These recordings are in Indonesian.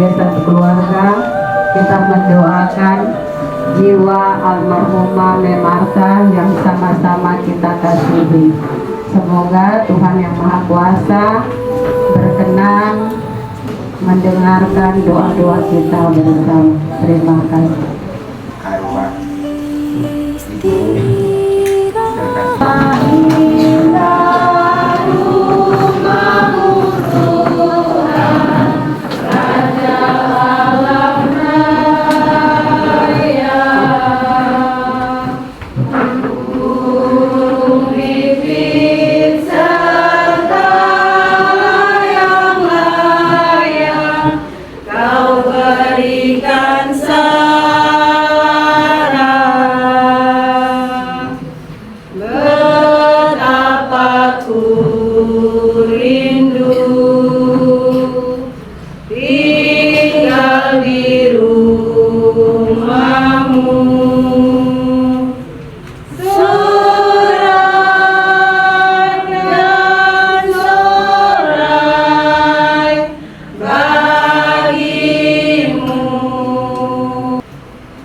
sebagai satu keluarga kita mendoakan jiwa almarhumah Memarta yang sama-sama kita kasihi. Semoga Tuhan Yang Maha Kuasa berkenan mendengarkan doa-doa kita bersama. Terima kasih. Arwah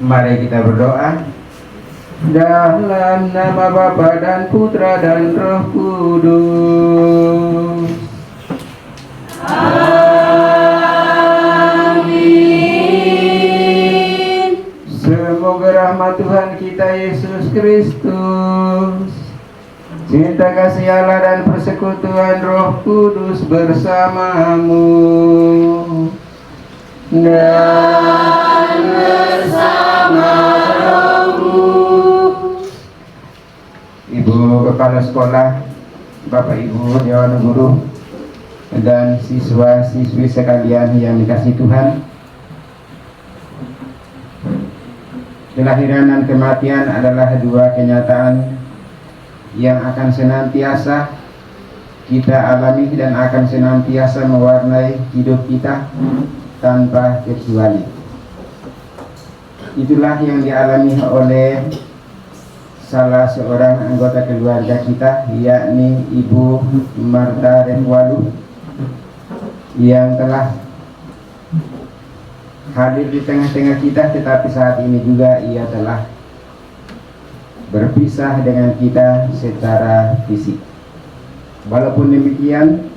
Mari kita berdoa. Dalam nama Bapa dan Putra dan Roh Kudus. Amin. Semoga rahmat Tuhan kita Yesus Kristus, cinta kasih Allah dan persekutuan Roh Kudus bersamamu dan bersama rohmu. Ibu Kepala Sekolah, Bapak Ibu Dewan Guru, dan siswa-siswi sekalian yang dikasihi Tuhan, kelahiran dan kematian adalah dua kenyataan yang akan senantiasa kita alami dan akan senantiasa mewarnai hidup kita tanpa kecuali. Itulah yang dialami oleh salah seorang anggota keluarga kita, yakni Ibu Marta Renwalu, yang telah hadir di tengah-tengah kita, tetapi saat ini juga ia telah berpisah dengan kita secara fisik. Walaupun demikian,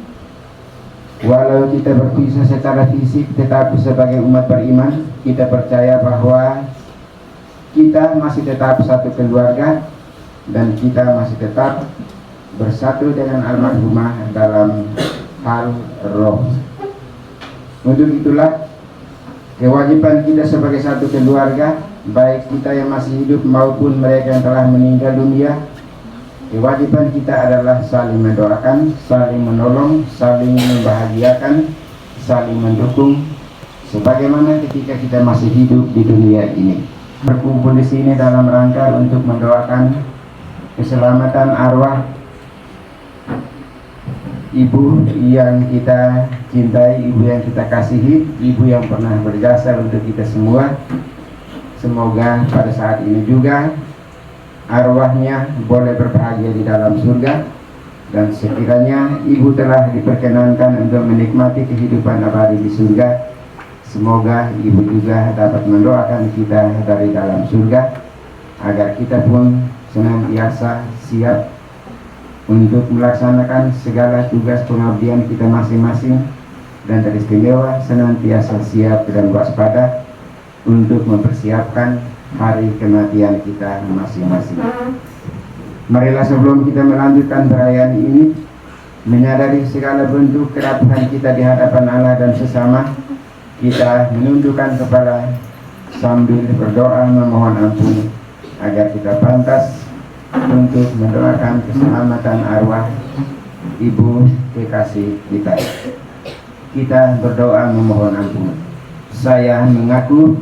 walau kita berpisah secara fisik, tetapi sebagai umat beriman kita percaya bahwa kita masih tetap satu keluarga dan kita masih tetap bersatu dengan almarhumah dalam hal roh. Untuk itulah kewajiban kita sebagai satu keluarga, baik kita yang masih hidup maupun mereka yang telah meninggal dunia, kewajiban kita adalah saling mendoakan, saling menolong, saling membahagiakan, saling mendukung, sebagaimana ketika kita masih hidup di dunia ini. Berkumpul di sini dalam rangka untuk mendoakan keselamatan arwah ibu yang kita cintai, ibu yang kita kasihi, ibu yang pernah berjasa untuk kita semua. Semoga pada saat ini juga arwahnya boleh berbahagia di dalam surga, dan sekiranya ibu telah diperkenankan untuk menikmati kehidupan abadi di surga, semoga ibu juga dapat mendoakan kita dari dalam surga, agar kita pun senantiasa siap untuk melaksanakan segala tugas pengabdian kita masing-masing, dan teristimewa senantiasa siap dan waspada untuk mempersiapkan hari kematian kita masing-masing. Marilah sebelum kita melanjutkan perayaan ini, menyadari segala bentuk kerapuhan kita di hadapan Allah dan sesama, kita menundukkan kepala sambil berdoa memohon ampun agar kita pantas untuk mendoakan keselamatan arwah ibu kekasih kita. Kita berdoa memohon ampun. Saya mengaku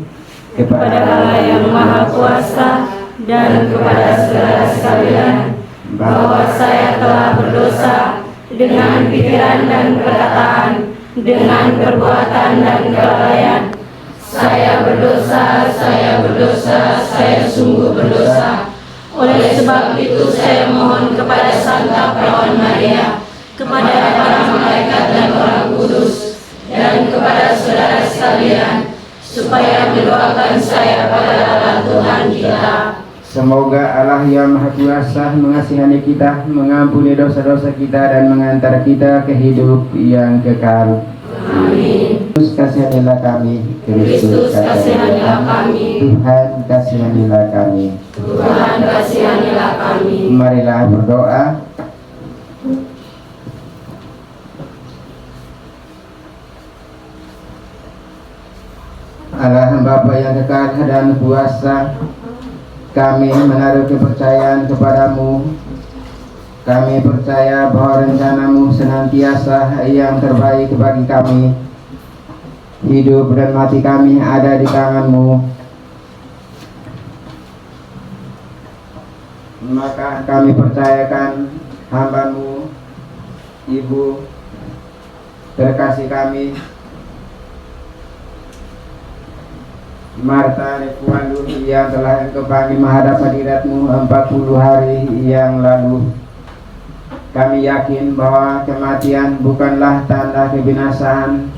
kepada Allah yang Maha Kuasa dan kepada saudara sekalian bahwa saya telah berdosa dengan pikiran dan perkataan, dengan perbuatan dan kelalaian. Saya berdosa, saya sungguh berdosa. Oleh sebab itu saya mohon kepada Santa Perawan Maria, kepada para malaikat dan orang kudus, dan kepada saudara sekalian Semoga Allah yang Maha Kuasa mengasihani kita, mengampuni dosa-dosa kita, dan mengantar kita ke hidup yang kekal. Amin. Kristus kasihanilah kami. Kristus kasihanilah kami. Tuhan kasihanilah kami. Tuhan kasihanilah kami. Marilah berdoa. Allah Bapa yang kekal dan kuasa, kami menaruh kepercayaan kepadamu. Kami percaya bahwa rencanamu senantiasa yang terbaik bagi kami. Hidup dan mati kami ada di tanganmu. Maka kami percayakan hamba-Mu, Ibu terkasih kami, Marta Nepuandu, yang telah Engkau panggil menghadap hadirat-Mu 40 hari yang lalu. Kami yakin bahwa kematian bukanlah tanda kebinasaan,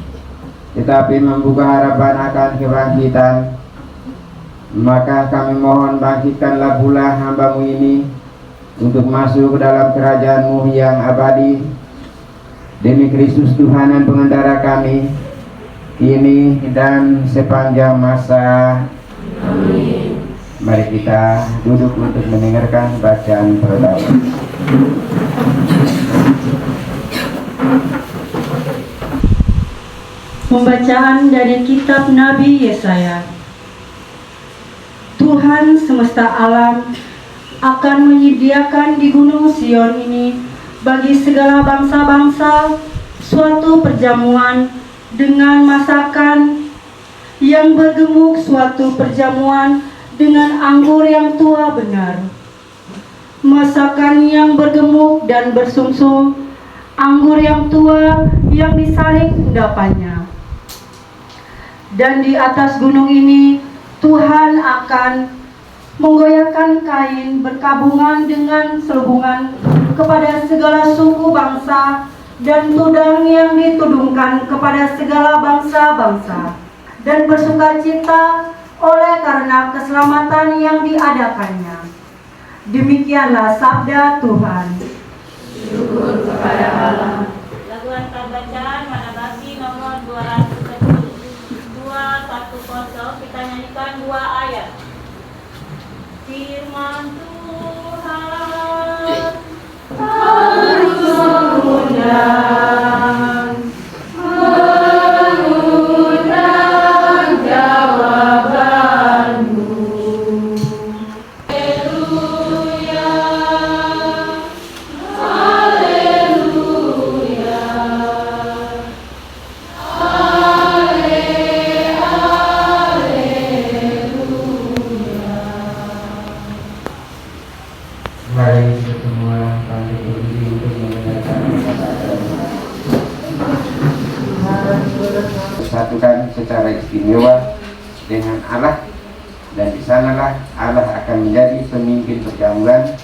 tetapi membuka harapan akan kebangkitan. Maka kami mohon, bangkitkanlah pula hamba-Mu ini untuk masuk ke dalam kerajaan-Mu yang abadi. Demi Kristus Tuhan dan pengendara kami, kini dan sepanjang masa. Amin. Mari kita duduk untuk mendengarkan bacaan pertama. Pembacaan dari kitab Nabi Yesaya. Tuhan semesta alam akan menyediakan di Gunung Sion ini bagi segala bangsa-bangsa suatu perjamuan dengan masakan yang bergemuk, suatu perjamuan dengan anggur yang tua benar, masakan yang bergemuk dan bersumsum, anggur yang tua yang disaring endapannya. Dan di atas gunung ini Tuhan akan menggoyahkan kain berkabungan dengan selubungan kepada segala suku bangsa, dan tudang yang ditudungkan kepada segala bangsa-bangsa, dan bersukacita oleh karena keselamatan yang diadakannya. Demikianlah sabda Tuhan. Syukur kepada Allah. Lagu antar bacaan Manabaki nomor 210, kita nyanyikan 2 ayat. Firman Tuhan Harus mengundang jawabanmu. Haleluya, haleluya, Mari semua kami berdiri untuk mendengarkan kata-kata. Bersatukan secara istimewa dengan Allah, dan di sanalah Allah akan menjadi pemimpin perjamuan,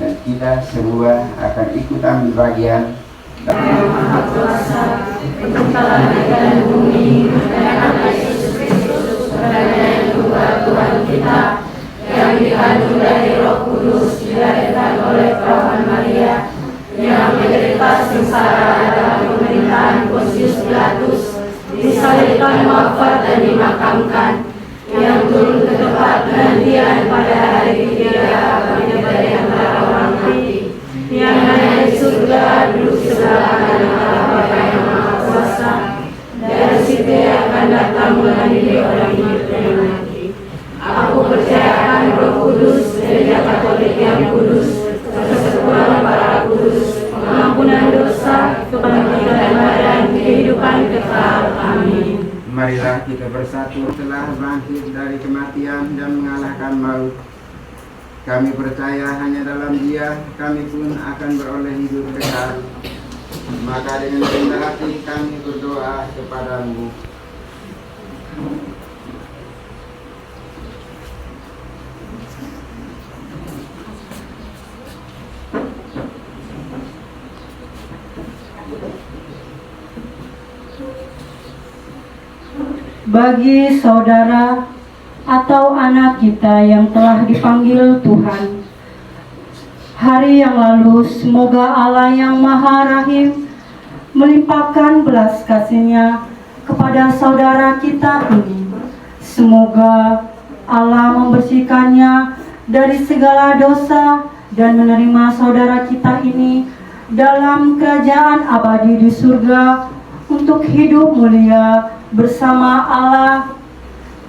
dan kita semua akan ikut ambil bagian. Yang Maha Kuasa, pencipta langit dan bumi, dan anak Yesus Kristus, Putranya yang tunggal Tuhan kita, yang dikandung dari Roh Kudus, dilahirkan oleh Perawan Maria, yang menderita sengsara dalam pemerintahan Pontius Pilatus, disalibkan, wafat dan dimakamkan, yang turun ke tempat penantian pada hari ketiga bangkit dari antara orang mati, yang naik di surga duduk sebelah kanan Allah Bapa yang Maha Kuasa, dari situ akan datang mengadili orang hidup dan mati. Aku percaya akan Roh Kudus, Gereja Katolik yang kudus, persekutuan para kudus, pengampunan dosa, kebangkitan badan, kehidupan kekal. Amin. Marilah kita bersatu, telah bangkit dari kematian dan mengalahkan maut. Kami percaya hanya dalam Dia kami pun akan beroleh hidup kekal. Maka dengan rendah hati kami berdoa kepadamu. Bagi saudara atau anak kita yang telah dipanggil Tuhan. Hari yang lalu, semoga Allah yang Maha Rahim melimpahkan belas kasih-Nya kepada saudara kita ini. Semoga Allah membersihkannya dari segala dosa dan menerima saudara kita ini dalam kerajaan abadi di surga untuk hidup mulia bersama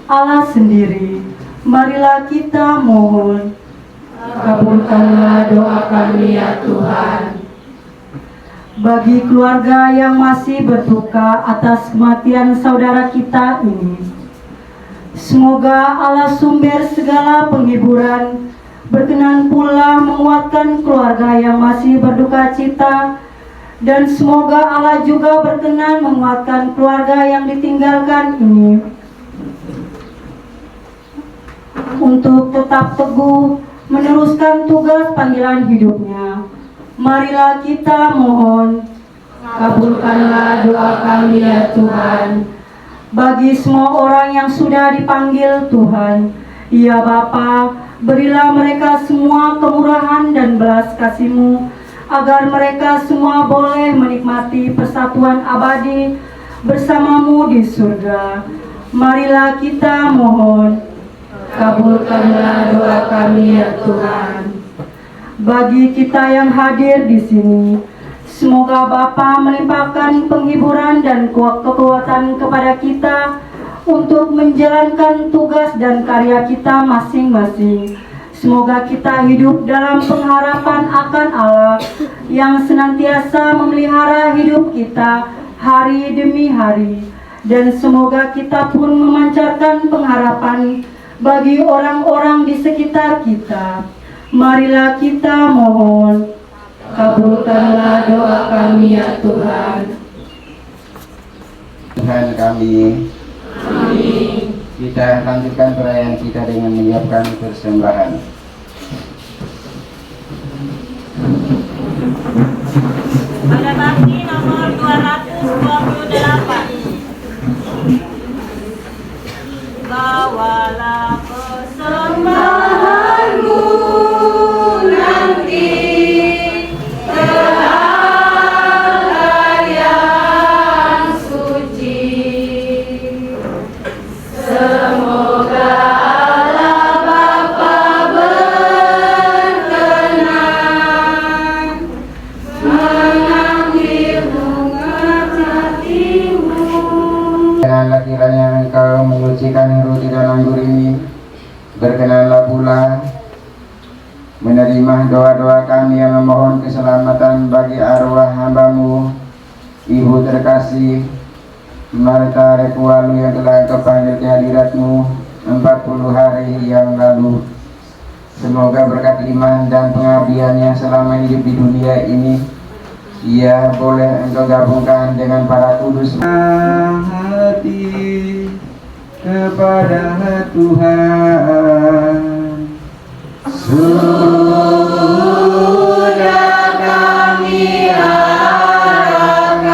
Allah sendiri. Marilah kita mohon. Kabulkanlah doa kami ya Tuhan. Bagi keluarga yang masih berduka atas kematian saudara kita ini, semoga Allah sumber segala penghiburan berkenan pula menguatkan keluarga yang masih berduka cita, dan semoga Allah juga berkenan menguatkan keluarga yang ditinggalkan ini untuk tetap teguh meneruskan tugas panggilan hidupnya. Marilah kita mohon. Kabulkanlah doa kami ya Tuhan. Bagi semua orang yang sudah dipanggil Tuhan, ya Bapa, berilah mereka semua kemurahan dan belas kasih-Mu, agar mereka semua boleh menikmati persatuan abadi bersama-Mu di surga. Marilah kita mohon. Kabulkanlah doa kami ya Tuhan. Bagi kita yang hadir di sini, semoga Bapa melimpahkan penghiburan dan kekuatan kepada kita untuk menjalankan tugas dan karya kita masing-masing. Semoga kita hidup dalam pengharapan akan Allah yang senantiasa memelihara hidup kita hari demi hari, dan semoga kita pun memancarkan pengharapan bagi orang-orang di sekitar kita. Marilah kita mohon. Kabulkanlah doa kami ya Tuhan. Tuhan kami, Amin. kita lanjutkan perayaan kita dengan menyiapkan persembahan. Pada bakti nomor 228. Bawalah persembahanmu nanti ke altar yang suci. Semoga Allah Bapa berkenan mengambil bunga hatimu. Janganlah kiranya Engkau menyucikan roti dan anggur ini, berkenanlah pula menerima doa-doa kami yang memohon keselamatan bagi arwah hamba-Mu, Ibu terkasih Marta Repualu yang telah Engkau panggil ke hadirat-Mu 40 hari yang lalu. Semoga berkat iman dan pengabdiannya selama hidup di dunia ini, ia boleh Engkau gabungkan dengan para kudus hati kepada Tuhan. Sudah kami harapkan,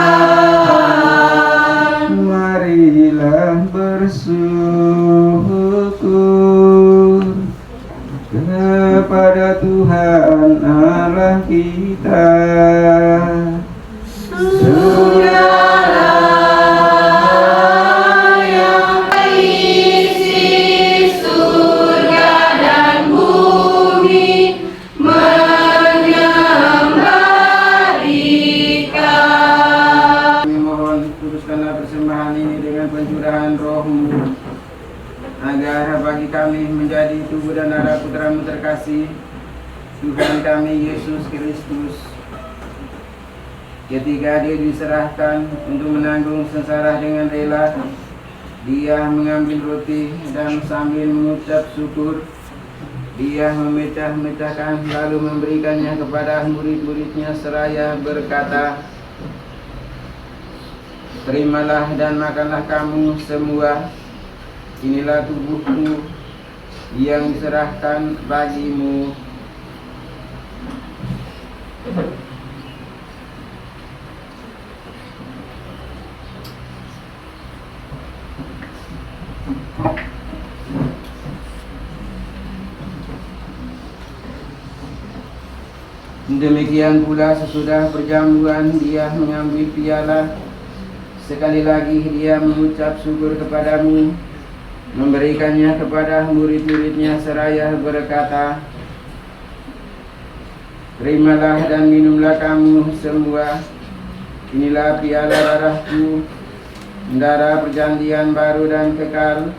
marilah bersyukur kepada Tuhan Allah kita. Agar bagi kami menjadi tubuh dan darah Putra-Mu terkasih, Tuhan kami Yesus Kristus. Ketika Dia diserahkan untuk menanggung sengsara dengan rela, Dia mengambil roti dan sambil mengucap syukur, Dia memecah-mecahkan lalu memberikannya kepada murid-muridnya seraya berkata, "Terimalah dan makanlah kamu semua. Inilah tubuhku yang diserahkan bagimu." Demikian pula sesudah perjamuan dia mengambil piala. Sekali lagi dia mengucap syukur kepadamu, memberikannya kepada murid-muridnya seraya berkata, terimalah dan minumlah kamu semua, inilah piala darahku, darah perjanjian baru dan kekal,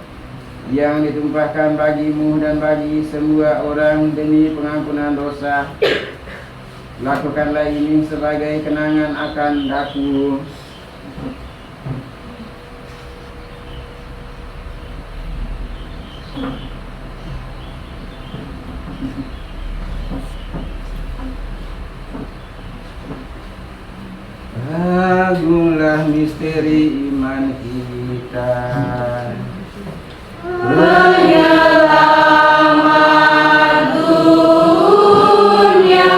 yang ditumpahkan bagimu dan bagi semua orang demi pengampunan dosa. Lakukanlah ini sebagai kenangan akan aku. Agunglah misteri iman kita. Penyelamat dunia.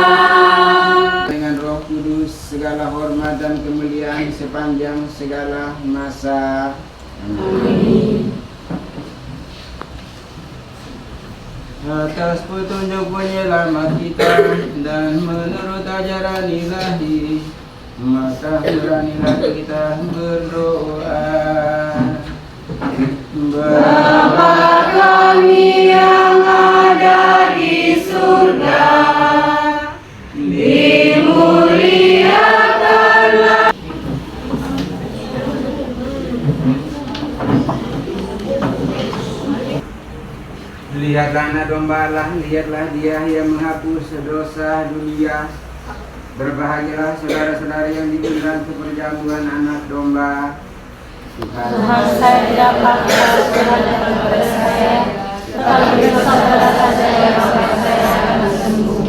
Dengan Roh Kudus segala hormat dan kemuliaan sepanjang segala masa. Amin. Atas petunjuk penyelamat kita dan menurut ajaran ilahi, maka beranilah kita berdoa. Bapa kami yang ada di surga, dimuliakanlah. Lihatlah anak domba Allah, lihatlah dia yang menghapus dosa dunia. Berbahagialah saudara-saudara yang diundang ke perjamuan anak domba. Tuhan, saya tidak paksa Tuhan kepada saya, tetapi bersabarlah saja yang maka saya akan sembuh.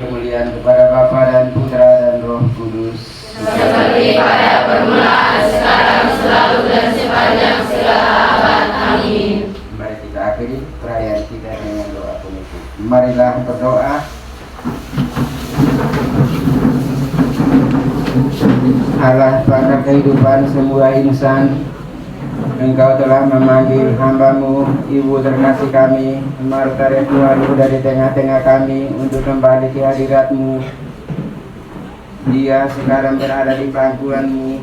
Kemuliaan kepada Bapa dan Putra dan Roh Kudus, Seperti pada permulaan, sekarang, selalu, dan sepanjang segala abad. Amin. mari kita akhiri perayaan kita dengan doa penutup. Marilah berdoa. Allah pakar kehidupan semua insan, Engkau telah memanggil hamba-Mu, Ibu terkasih kami, Marta Retualu dari tengah-tengah kami untuk kembali ke hadirat-Mu. Dia sekarang berada di pangkuan-Mu,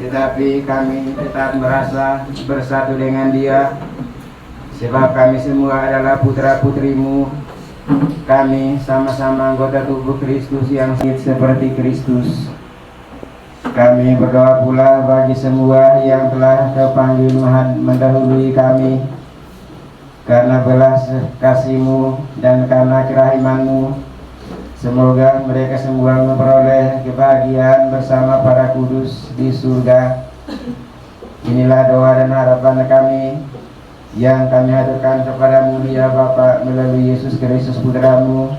tetapi kami tetap merasa bersatu dengan dia, sebab kami semua adalah putra-putri-Mu. Kami sama-sama anggota tubuh Kristus yang seperti Kristus. Kami berdoa pula bagi semua yang telah terpanggil mendahului kami, karena belas kasih-Mu dan karena kerahiman-Mu. Semoga mereka semua memperoleh kebahagiaan bersama para kudus di surga. Inilah doa dan harapan kami yang kami haturkan kepada-Mu ya Bapa melalui Yesus Kristus Putra-Mu,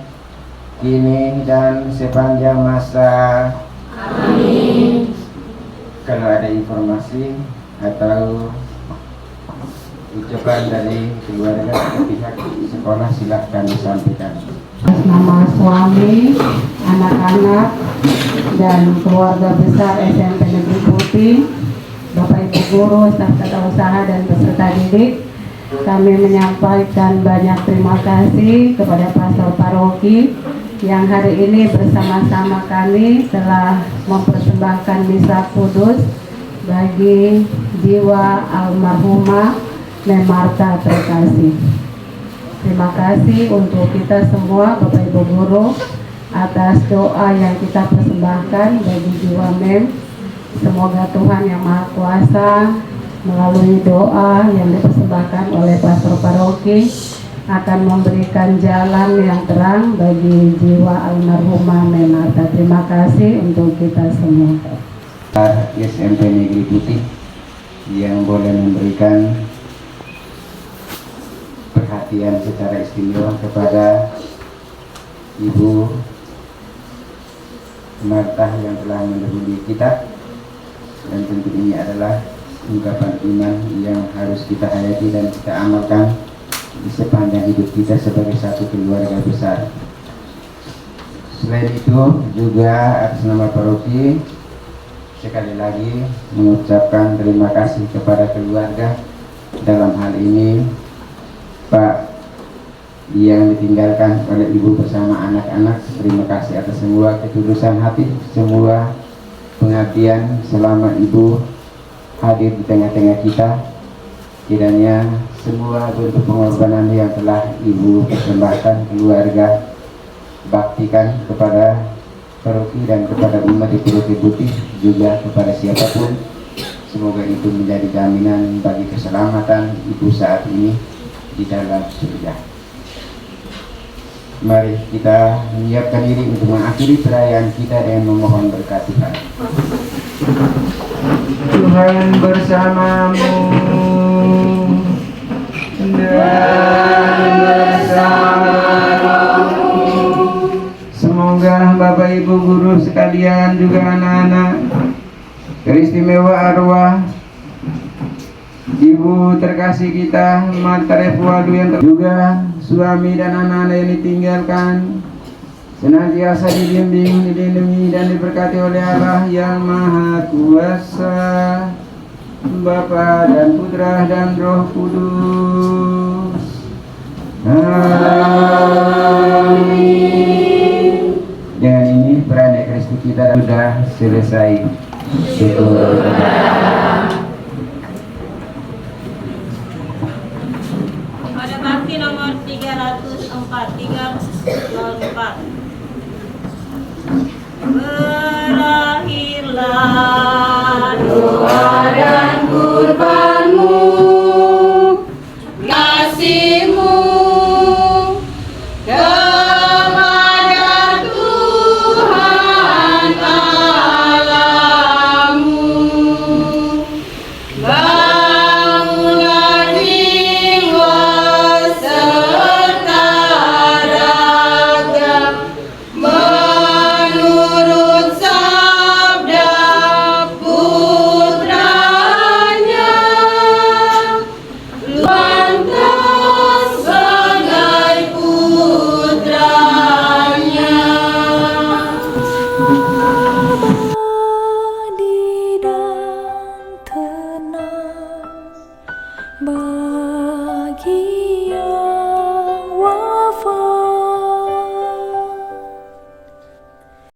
kini dan sepanjang masa. Amin. Kalau ada informasi atau ucapan dari keluarga atau pihak sekolah silahkan disampaikan. Atas nama suami, anak-anak, dan keluarga besar SMP Negeri Putih, Bapak Ibu guru, staf tata usaha dan peserta didik, kami menyampaikan banyak terima kasih kepada pastor paroki yang hari ini bersama-sama kami telah mempersembahkan misa kudus bagi jiwa almarhumah Mem Martha Terkasih. Terima kasih untuk kita semua Bapak Ibu Guru atas doa yang kita persembahkan bagi jiwa Mem. Semoga Tuhan Yang Maha Kuasa melalui doa yang dipersembahkan oleh pastor paroki akan memberikan jalan yang terang bagi jiwa almarhumah Mem Martha. Terima kasih untuk kita semua. SMP Negeri Putih yang boleh memberikan perhatian secara istimewa kepada Ibu Martha yang telah mendahului kita, dan tentu ini adalah ungkapan iman yang harus kita hayati dan kita amalkan di sepanjang hidup kita sebagai satu keluarga besar. Selain itu juga atas nama paroki sekali lagi mengucapkan terima kasih kepada keluarga, dalam hal ini Pak yang ditinggalkan oleh ibu bersama anak-anak. Terima kasih atas semua ketulusan hati, semua pengabdian selama ibu hadir di tengah-tengah kita. Kiranya semua bentuk pengorbanan yang telah ibu persembahkan keluarga baktikan kepada paroki dan kepada umat di Pulau Putih, juga kepada siapapun. Semoga itu menjadi jaminan bagi keselamatan ibu saat ini di dalam surga. Mari kita menyiapkan diri untuk mengakhiri perayaan kita dengan memohon berkat Tuhan. Tuhan bersamamu dan bersama rohmu. Semoga Bapak Ibu Guru sekalian juga anak-anak teristimewa arwah Ibu terkasih kita Martha Refuadu yang juga suami dan anak-anak yang ditinggalkan senantiasa dibimbing, dilindungi dan diberkati oleh Allah yang Maha Kuasa, Bapa dan Putra dan Roh Kudus. Amin. Dengan ini perayaan Ekaristi kita sudah selesai. Syukur. Pada bakti nomor 304.